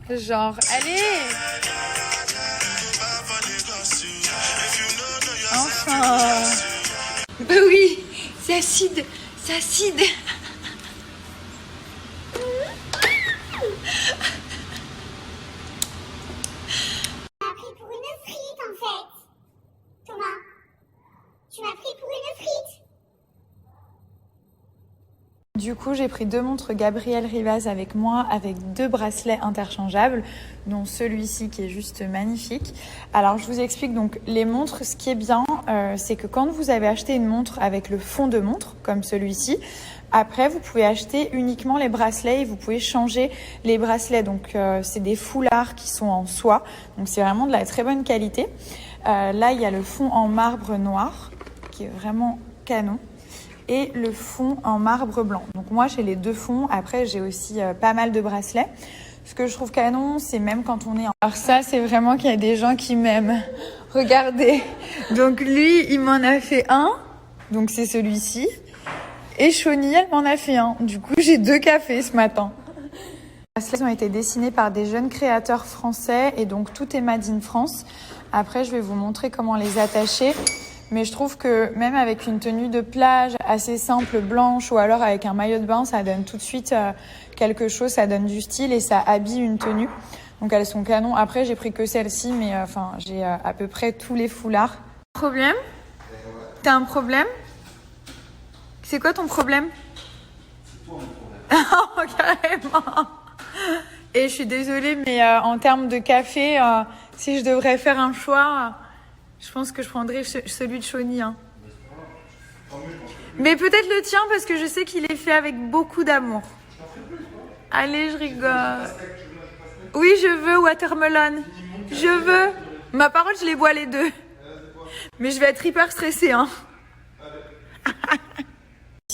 Genre, allez! Enfin! Bah oui, c'est acide, c'est acide! Du coup, j'ai pris 2 montres Gabriel Rivaz avec moi, avec 2 bracelets interchangeables, dont celui-ci qui est juste magnifique. Alors, je vous explique donc les montres. Ce qui est bien, c'est que quand vous avez acheté une montre avec le fond de montre, comme celui-ci, après, vous pouvez acheter uniquement les bracelets et vous pouvez changer les bracelets. Donc, c'est des foulards qui sont en soie. Donc, c'est vraiment de la très bonne qualité. Là, il y a le fond en marbre noir, qui est vraiment canon. Et le fond en marbre blanc. Donc moi j'ai les 2 fonds. Après j'ai aussi pas mal de bracelets. Ce que je trouve canon, c'est même quand on est en... Alors ça c'est vraiment qu'il y a des gens qui m'aiment. Regardez. Donc lui il m'en a fait un. Donc c'est celui-ci. Et Shawnee elle m'en a fait un. Du coup j'ai 2 cafés ce matin. Les bracelets ont été dessinés par des jeunes créateurs français. Et donc tout est made in France. Après je vais vous montrer comment les attacher. Mais je trouve que même avec une tenue de plage assez simple, blanche, ou alors avec un maillot de bain, ça donne tout de suite quelque chose, ça donne du style et ça habille une tenue. Donc elles sont canons. Après, j'ai pris que celle-ci, mais enfin, j'ai à peu près tous les foulards. Problème ? T'as un problème ? C'est quoi ton problème ? C'est toi mon problème. Carrément. Et je suis désolée, mais en termes de café, si je devrais faire un choix... Je pense que je prendrais celui de Shawnee. Hein. Mais peut-être le tien parce que je sais qu'il est fait avec beaucoup d'amour. Allez, je rigole. Oui, je veux watermelon. Je veux. Ma parole, je les bois les 2. Mais je vais être hyper stressée. Hein.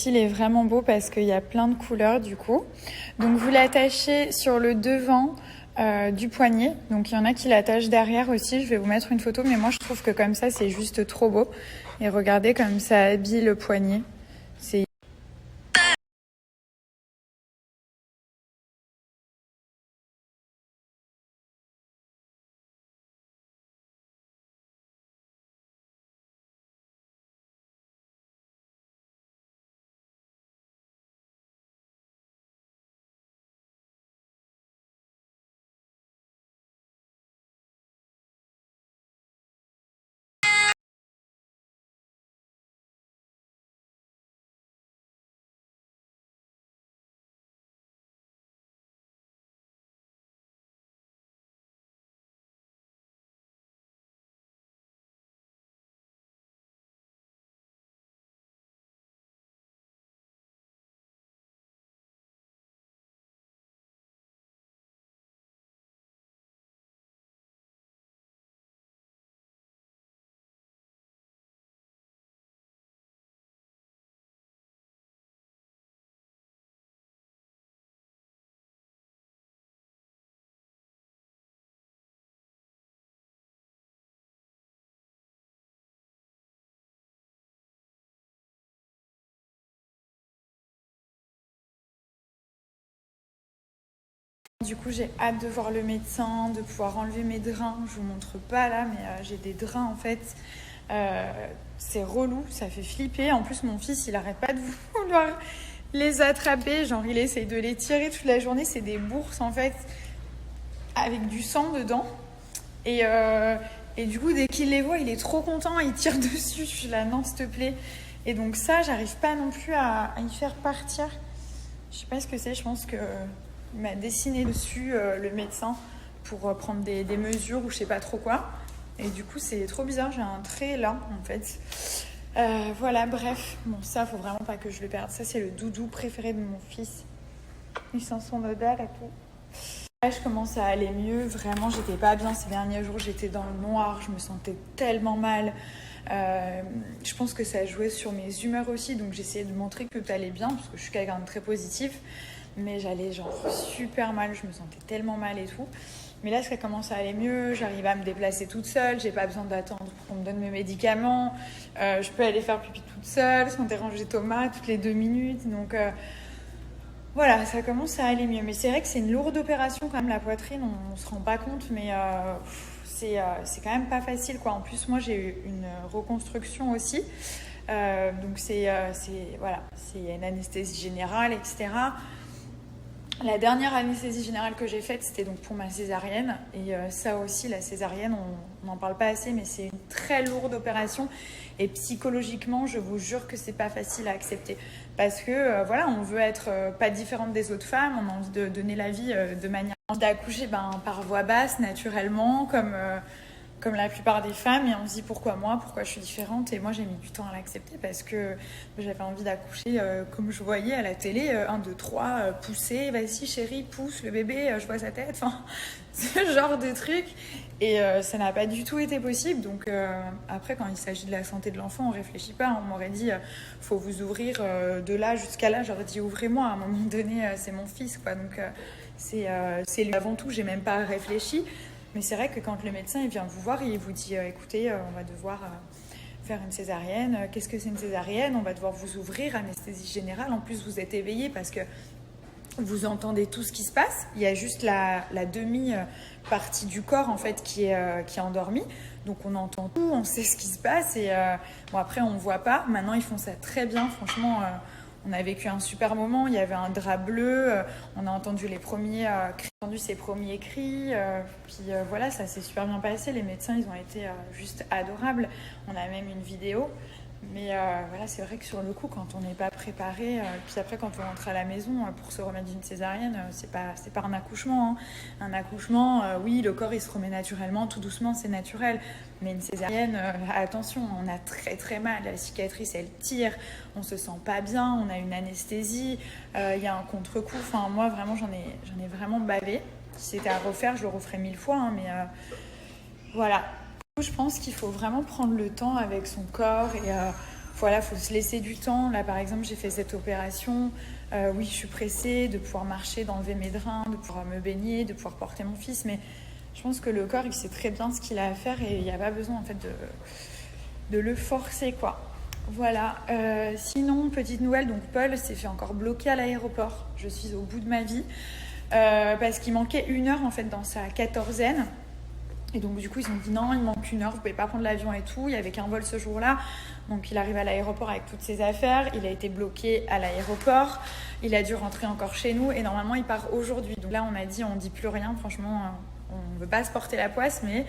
Il est vraiment beau parce qu'il y a plein de couleurs du coup. Donc vous l'attachez sur le devant. Du poignet, donc il y en a qui l'attachent derrière aussi, je vais vous mettre une photo, mais moi je trouve que comme ça c'est juste trop beau. Et regardez comme ça habille le poignet, c'est... Du coup j'ai hâte de voir le médecin, de pouvoir enlever mes drains. Je vous montre pas là, mais j'ai des drains en fait. C'est relou, ça fait flipper. En plus mon fils il arrête pas de vouloir les attraper. Genre il essaye de les tirer toute la journée. C'est des bourses en fait avec du sang dedans. Et du coup dès qu'il les voit il est trop content, il tire dessus. Je suis là non s'il te plaît. Et donc ça j'arrive pas non plus à y faire partir. Je sais pas ce que c'est, je pense que... Il m'a dessiné dessus le médecin pour prendre des mesures ou je sais pas trop quoi. Et du coup, c'est trop bizarre. J'ai un trait là, en fait. Voilà, bref. Bon, ça, faut vraiment pas que je le perde. Ça, c'est le doudou préféré de mon fils. Il sent son odeur et tout. Là, je commence à aller mieux. Vraiment, j'étais pas bien ces derniers jours. J'étais dans le noir. Je me sentais tellement mal. Je pense que ça jouait sur mes humeurs aussi. Donc, j'essayais de montrer que tout allait bien parce que je suis quelqu'un de très positif. Mais j'allais genre super mal, je me sentais tellement mal et tout. Mais là, ça commence à aller mieux. J'arrive à me déplacer toute seule. J'ai pas besoin d'attendre pour qu'on me donne mes médicaments. Je peux aller faire pipi toute seule sans déranger Thomas toutes les 2 minutes. Donc voilà, ça commence à aller mieux. Mais c'est vrai que c'est une lourde opération quand même, la poitrine. On se rend pas compte, mais c'est quand même pas facile, quoi. En plus, moi, j'ai eu une reconstruction aussi. Donc voilà, c'est une anesthésie générale, etc. La dernière anesthésie générale que j'ai faite, c'était donc pour ma césarienne. Et ça aussi, la césarienne, on n'en parle pas assez, mais c'est une très lourde opération. Et psychologiquement, je vous jure que c'est pas facile à accepter. Parce que voilà, on veut être pas différente des autres femmes, on a envie de donner la vie de manière d'accoucher par voie basse, naturellement, comme la plupart des femmes, et on se dit pourquoi moi, pourquoi je suis différente. Et moi j'ai mis du temps à l'accepter parce que j'avais envie d'accoucher comme je voyais à la télé, 1, 2, 3, pousser, vas-y chérie, pousse le bébé, je vois sa tête, enfin ce genre de truc. Et ça n'a pas du tout été possible. Donc après, quand il s'agit de la santé de l'enfant, on réfléchit pas. On m'aurait dit faut vous ouvrir de là jusqu'à là, j'aurais dit ouvrez-moi. À un moment donné, c'est mon fils, quoi. Donc c'est lui avant tout, j'ai même pas réfléchi. Mais c'est vrai que quand le médecin il vient vous voir, il vous dit écoutez, on va devoir faire une césarienne. Qu'est-ce que c'est une césarienne? On va devoir vous ouvrir, anesthésie générale. En plus, vous êtes éveillé parce que vous entendez tout ce qui se passe. Il y a juste la demi-partie du corps en fait qui est endormie. Donc on entend tout, on sait ce qui se passe. Et bon, après, on ne voit pas. Maintenant, ils font ça très bien. Franchement, on a vécu un super moment. Il y avait un drap bleu. On a entendu ses premiers cris. Puis voilà, ça s'est super bien passé. Les médecins, ils ont été juste adorables. On a même une vidéo. Mais voilà, c'est vrai que sur le coup, quand on n'est pas préparé, puis après quand on rentre à la maison pour se remettre d'une césarienne, c'est pas un accouchement. Hein. Un accouchement, oui, le corps il se remet naturellement, tout doucement, c'est naturel. Mais une césarienne, attention, on a très très mal. La cicatrice, elle tire, on se sent pas bien, on a une anesthésie, il y a un contre-coup. Enfin, moi vraiment, j'en ai vraiment bavé. Si c'était à refaire, je le referais 1000 fois. Hein, mais voilà. Je pense qu'il faut vraiment prendre le temps avec son corps et voilà, faut se laisser du temps. Là, par exemple, j'ai fait cette opération. Oui, je suis pressée de pouvoir marcher, d'enlever mes drains, de pouvoir me baigner, de pouvoir porter mon fils. Mais je pense que le corps, il sait très bien ce qu'il a à faire et il n'y a pas besoin en fait de le forcer, quoi. Voilà. Sinon, petite nouvelle, donc Paul s'est fait encore bloquer à l'aéroport. Je suis au bout de ma vie parce qu'il manquait 1 heure en fait dans sa quatorzaine. Et donc du coup ils ont dit non, il manque 1 heure, vous pouvez pas prendre l'avion et tout. Il n'y avait qu'un vol ce jour-là. Donc il arrive à l'aéroport avec toutes ses affaires. Il a été bloqué à l'aéroport. Il a dû rentrer encore chez nous et normalement il part aujourd'hui. Donc là on a dit on dit plus rien. Franchement on ne veut pas se porter la poisse, mais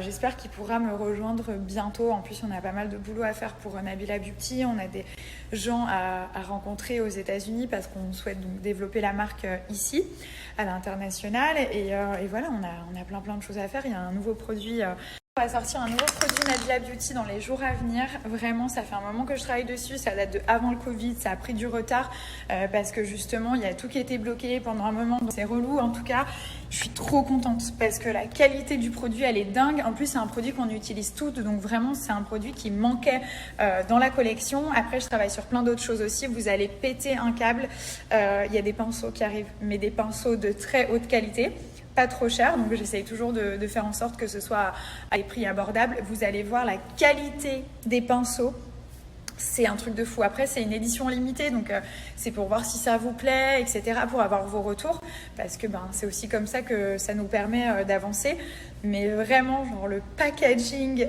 j'espère qu'il pourra me rejoindre bientôt. En plus on a pas mal de boulot à faire pour Nabila Beauty. On a des gens à rencontrer aux États-Unis parce qu'on souhaite donc développer la marque ici à l'international et voilà, on a plein de choses à faire. Il y a un nouveau produit. On va sortir un nouveau produit Nabila Beauty dans les jours à venir. Vraiment, ça fait un moment que je travaille dessus. Ça date de avant le Covid. Ça a pris du retard parce que justement, il y a tout qui était bloqué pendant un moment. Donc c'est relou. En tout cas, je suis trop contente parce que la qualité du produit, elle est dingue. En plus, c'est un produit qu'on utilise toutes. Donc vraiment, c'est un produit qui manquait dans la collection. Après, je travaille sur plein d'autres choses aussi. Vous allez péter un câble. Il y a des pinceaux qui arrivent, mais des pinceaux de très haute qualité. Pas trop cher, donc j'essaye toujours de faire en sorte que ce soit à des prix abordables. Vous allez voir la qualité des pinceaux, c'est un truc de fou. Après, c'est une édition limitée, donc c'est pour voir si ça vous plaît, etc., pour avoir vos retours, parce que c'est aussi comme ça que ça nous permet d'avancer. Mais vraiment, genre le packaging,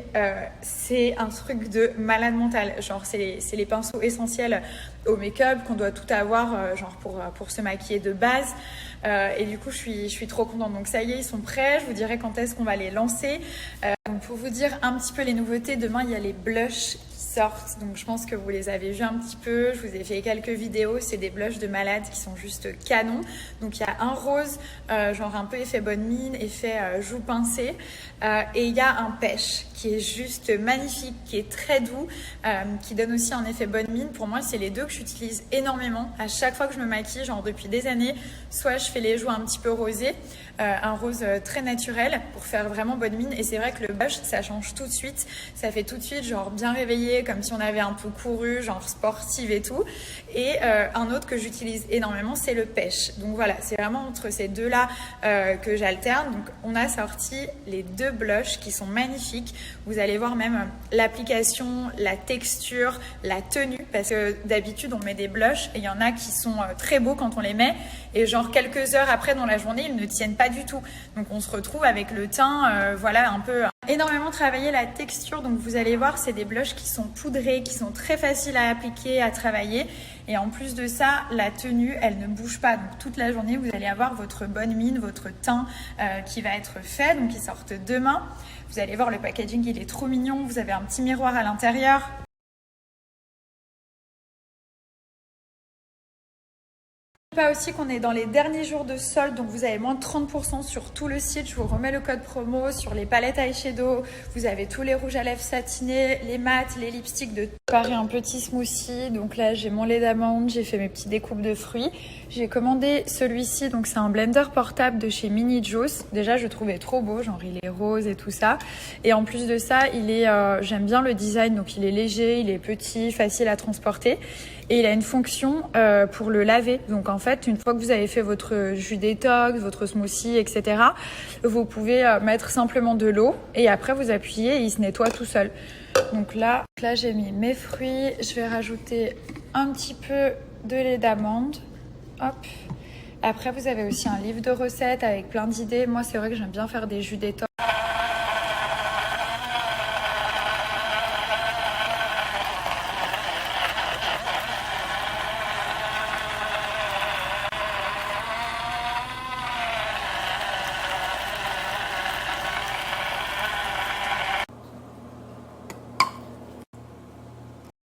c'est un truc de malade mental. Genre, c'est les pinceaux essentiels au make-up qu'on doit tout avoir, genre pour se maquiller de base. Et du coup, je suis trop contente. Donc ça y est, ils sont prêts. Je vous dirai quand est-ce qu'on va les lancer. Donc pour vous dire un petit peu les nouveautés, demain, il y a les blushs qui sortent. Donc je pense que vous les avez vus un petit peu. Je vous ai fait quelques vidéos. C'est des blushs de malade qui sont juste canons. Donc il y a un rose, genre un peu effet bonne mine, effet joue pincée. Et il y a un pêche qui est juste magnifique, qui est très doux, qui donne aussi un effet bonne mine. Pour moi, c'est les deux que j'utilise énormément. À chaque fois que je me maquille, genre depuis des années, soit je fais les joues un petit peu rosés, un rose très naturel pour faire vraiment bonne mine. Et c'est vrai que le blush, ça change tout de suite. Ça fait tout de suite genre bien réveillé, comme si on avait un peu couru, genre sportive et tout. Et un autre que j'utilise énormément, c'est le pêche. Donc voilà, c'est vraiment entre ces deux-là que j'alterne. Donc on a sorti les deux blushs qui sont magnifiques. Vous allez voir même l'application, la texture, la tenue, parce que d'habitude on met des blushs et il y en a qui sont très beaux quand on les met et genre quelques heures après dans la journée ils ne tiennent pas du tout. Donc on se retrouve avec le teint voilà un peu énormément travaillé la texture. Donc vous allez voir, c'est des blushs qui sont poudrés, qui sont très faciles à appliquer, à travailler. Et en plus de ça, la tenue, elle ne bouge pas. Donc toute la journée, vous allez avoir votre bonne mine, votre teint qui va être fait. Donc ils sortent demain. Vous allez voir, le packaging, il est trop mignon. Vous avez un petit miroir à l'intérieur. Pas aussi qu'on est dans les derniers jours de solde, donc vous avez moins de 30% sur tout le site. Je vous remets le code promo sur les palettes eyeshadow. Vous avez tous les rouges à lèvres satinés, les mats, les lipsticks de Paris, un petit smoothie. Donc là, j'ai mon lait d'amande, j'ai fait mes petites découpes de fruits. J'ai commandé celui-ci, donc c'est un blender portable de chez Mini Juice. Déjà, je le trouvais trop beau, genre il est rose et tout ça. Et en plus de ça, il est, j'aime bien le design, donc il est léger, il est petit, facile à transporter. Et il a une fonction pour le laver. Donc en fait, une fois que vous avez fait votre jus détox, votre smoothie, etc., vous pouvez mettre simplement de l'eau et après vous appuyez et il se nettoie tout seul. Donc là j'ai mis mes fruits. Je vais rajouter un petit peu de lait d'amande. Hop. Après, vous avez aussi un livre de recettes avec plein d'idées. Moi, c'est vrai que j'aime bien faire des jus détox.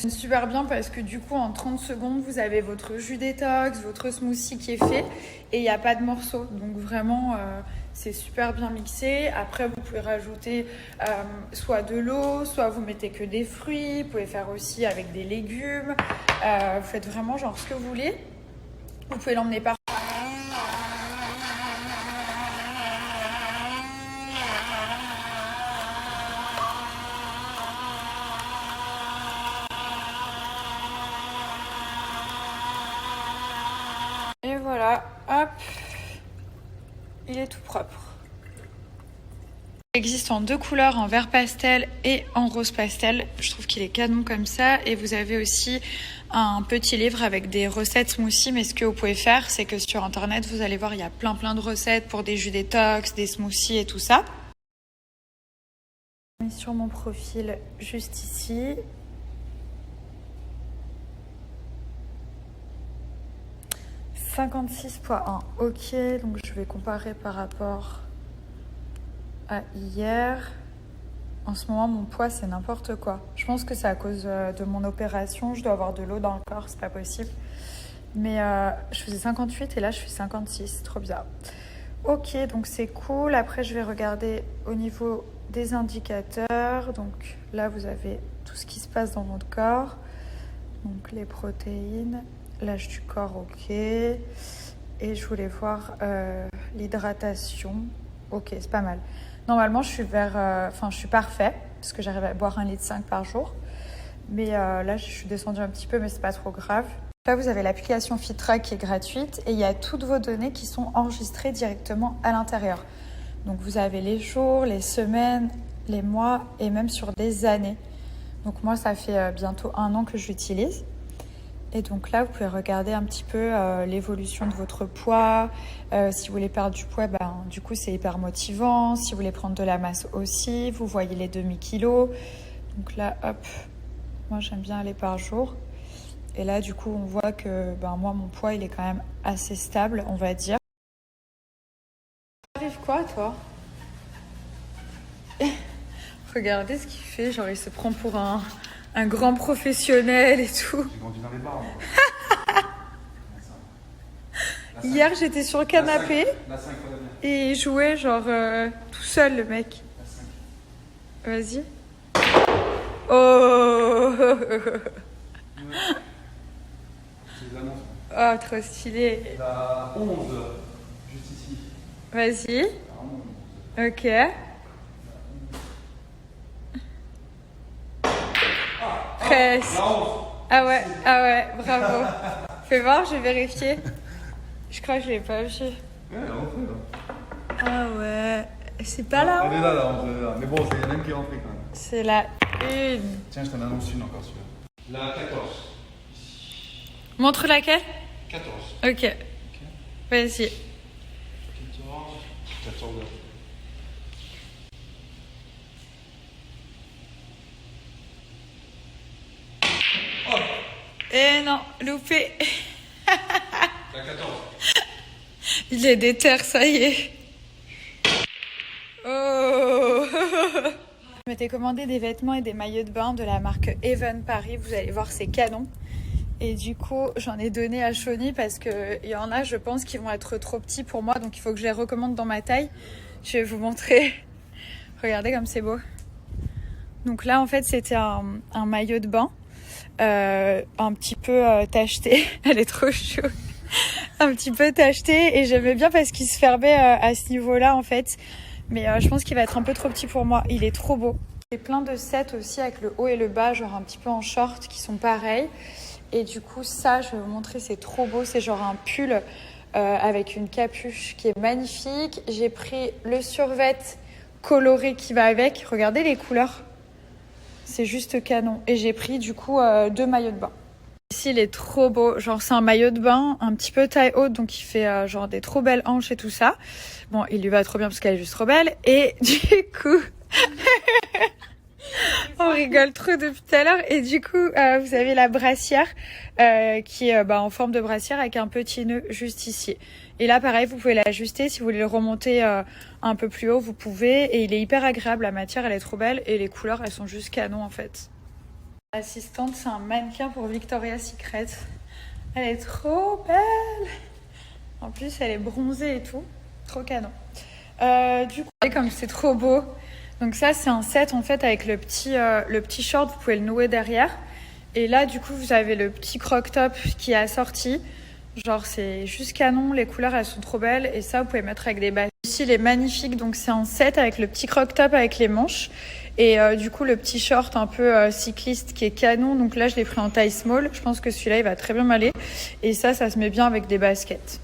C'est super bien parce que du coup en 30 secondes vous avez votre jus détox, votre smoothie qui est fait et il n'y a pas de morceaux. Donc vraiment c'est super bien mixé. Après vous pouvez rajouter soit de l'eau, soit vous mettez que des fruits. Vous pouvez faire aussi avec des légumes. Vous faites vraiment genre ce que vous voulez. Vous pouvez l'emmener par et voilà, hop, il est tout propre. Il existe en deux couleurs, en vert pastel et en rose pastel. Je trouve qu'il est canon comme ça. Et vous avez aussi un petit livre avec des recettes smoothie. Mais ce que vous pouvez faire, c'est que sur internet, vous allez voir, il y a plein de recettes pour des jus détox, des smoothies et tout ça. Je mets sur mon profil juste ici. « 56,1 ». Ok, donc je vais comparer par rapport à hier. En ce moment, mon poids, c'est n'importe quoi. Je pense que c'est à cause de mon opération. Je dois avoir de l'eau dans le corps, c'est pas possible. Mais je faisais 58 et là, je fais 56. Trop bizarre. Ok, donc c'est cool. Après, je vais regarder au niveau des indicateurs. Donc là, vous avez tout ce qui se passe dans votre corps. Donc les protéines, l'âge du corps, ok. Et je voulais voir l'hydratation. Ok, c'est pas mal. Normalement, je suis je suis parfait parce que j'arrive à boire 1,5 litre par jour. Mais là, je suis descendue un petit peu, mais c'est pas trop grave. Là, vous avez l'application FitTrack qui est gratuite et il y a toutes vos données qui sont enregistrées directement à l'intérieur. Donc, vous avez les jours, les semaines, les mois et même sur des années. Donc, moi, ça fait bientôt 1 an que je l'utilise. Et donc là, vous pouvez regarder un petit peu l'évolution de votre poids. Si vous voulez perdre du poids, du coup, c'est hyper motivant. Si vous voulez prendre de la masse aussi, vous voyez les demi-kilos. Donc là, hop, moi, j'aime bien aller par jour. Et là, du coup, on voit que moi, mon poids, il est quand même assez stable, on va dire. T'arrives quoi, toi? Regardez ce qu'il fait. Genre, il se prend pour un grand professionnel et tout. J'ai grandi dans les bars, moi. Hier, j'étais sur le canapé La 5 fois la et il jouait genre tout seul, le mec. La 5. Vas-y. Oh. C'est l'annonce. Oh, trop stylé. La 11, juste ici. Vas-y. La 11. Ok. Presque. La 11. Ah ouais, bravo. Fais voir, je vais vérifier. Je crois que je l'ai pas vu. Ouais, la 11, là. Ah ouais. C'est pas là. Elle est là, la 11, elle est là. Mais bon, il y en a une qui est rentrée quand même. C'est la 1. Tiens, je t'en annonce une encore, celui-là. La 14. Montre laquelle? 14. Ok. Vas-y. 14. 14. Oh, Eh non, loupé. la 14. Il est déter, ça y est. Oh. Je m'étais commandé des vêtements et des maillots de bain de la marque Even Paris. Vous allez voir, c'est canon. Et du coup, j'en ai donné à Shawnee parce qu'il y en a, je pense, qui vont être trop petits pour moi. Donc, il faut que je les recommande dans ma taille. Je vais vous montrer. Regardez comme c'est beau. Donc là, en fait, c'était un maillot de bain. Un petit peu tacheté. Elle est trop chou. Un petit peu tacheté. Et j'aimais bien parce qu'il se fermait à ce niveau-là, en fait. Mais je pense qu'il va être un peu trop petit pour moi. Il est trop beau. J'ai plein de sets aussi avec le haut et le bas, genre un petit peu en short, qui sont pareils. Et du coup, ça, je vais vous montrer, c'est trop beau. C'est genre un pull avec une capuche qui est magnifique. J'ai pris le survêt coloré qui va avec. Regardez les couleurs. C'est juste canon. Et j'ai pris du coup 2 maillots de bain. Ici, il est trop beau. Genre, c'est un maillot de bain un petit peu taille haute. Donc, il fait genre des trop belles hanches et tout ça. Bon, il lui va trop bien parce qu'elle est juste trop belle. Et du coup... On rigole trop depuis tout à l'heure. Et du coup, vous avez la brassière qui est en forme de brassière avec un petit nœud juste ici. Et là, pareil, vous pouvez l'ajuster. Si vous voulez le remonter un peu plus haut, vous pouvez. Et il est hyper agréable. La matière, elle est trop belle. Et les couleurs, elles sont juste canon, en fait. L'assistante, c'est un mannequin pour Victoria's Secret. Elle est trop belle. En plus, elle est bronzée et tout. Trop canon. Du coup, comme c'est trop beau. Donc ça, c'est un set en fait avec le petit short, vous pouvez le nouer derrière. Et là, du coup, vous avez le petit croc-top qui est assorti. Genre, c'est juste canon, les couleurs, elles sont trop belles. Et ça, vous pouvez mettre avec des baskets. Ici, il est magnifique, donc c'est un set avec le petit croc-top avec les manches. Et du coup, le petit short un peu cycliste qui est canon. Donc là, je l'ai pris en taille small. Je pense que celui-là, il va très bien m'aller. Et ça se met bien avec des baskets.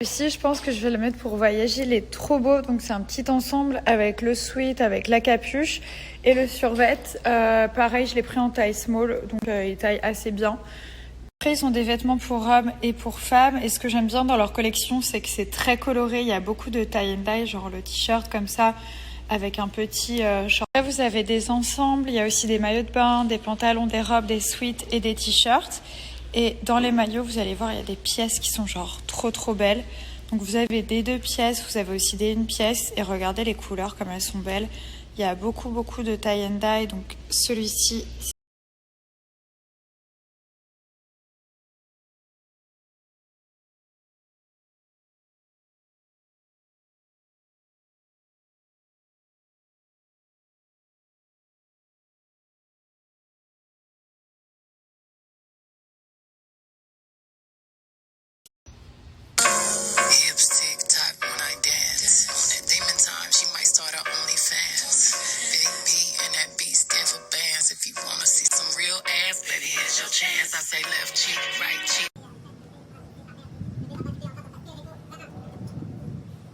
Ici, je pense que je vais le mettre pour voyager. Il est trop beau. Donc, c'est un petit ensemble avec le sweat, avec la capuche et le survêt. Pareil, je l'ai pris en taille small. Donc, il taille assez bien. Après, ils ont des vêtements pour hommes et pour femmes. Et ce que j'aime bien dans leur collection, c'est que c'est très coloré. Il y a beaucoup de tie and dye, genre le t-shirt comme ça, avec un petit short. Là, vous avez des ensembles. Il y a aussi des maillots de bain, des pantalons, des robes, des sweats et des t-shirts. Et dans les maillots, vous allez voir, il y a des pièces qui sont genre trop belles. Donc vous avez des 2 pièces, vous avez aussi des 1 pièce. Et regardez les couleurs comme elles sont belles. Il y a beaucoup de tie and dye. Donc celui-ci... Hips tick tock when I dance. On that demon time, she might start her OnlyFans. Big B and that B stand for bands. If you wanna see some real ass, baby, here's your chance. I say left cheek, right cheek.